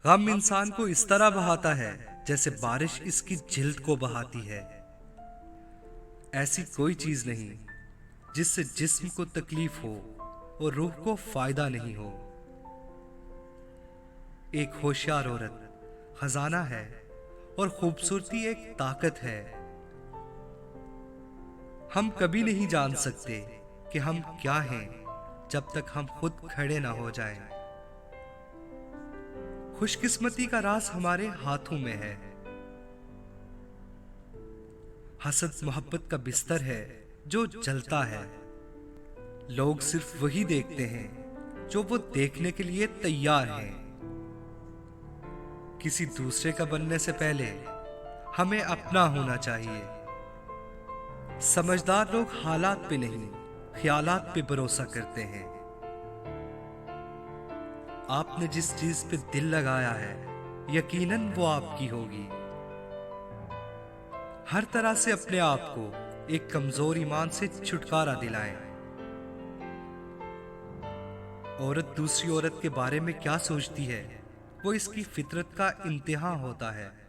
गम इंसान को इस तरह बहाता है जैसे बारिश इसकी जिल्द को बहाती है। ऐसी कोई चीज नहीं जिससे जिस्म को तकलीफ हो और रूह को फायदा नहीं हो। एक होशियार औरत खजाना है और खूबसूरती एक ताकत है। हम कभी नहीं जान सकते कि हम क्या हैं जब तक हम खुद खड़े ना हो जाएं। खुशकिस्मती का राज हमारे हाथों में है। हसद मोहब्बत का बिस्तर है जो जलता है। लोग सिर्फ वही देखते हैं जो वो देखने के लिए तैयार हैं। किसी दूसरे का बनने से पहले हमें अपना होना चाहिए। समझदार लोग हालात पे नहीं, ख्यालात पे भरोसा करते हैं। आपने जिस चीज पे दिल लगाया है यकीनन वो आपकी होगी। हर तरह से अपने आप को एक कमजोर ईमान से छुटकारा दिलाएं। औरत दूसरी औरत के बारे में क्या सोचती है वो इसकी फितरत का इम्तिहान होता है।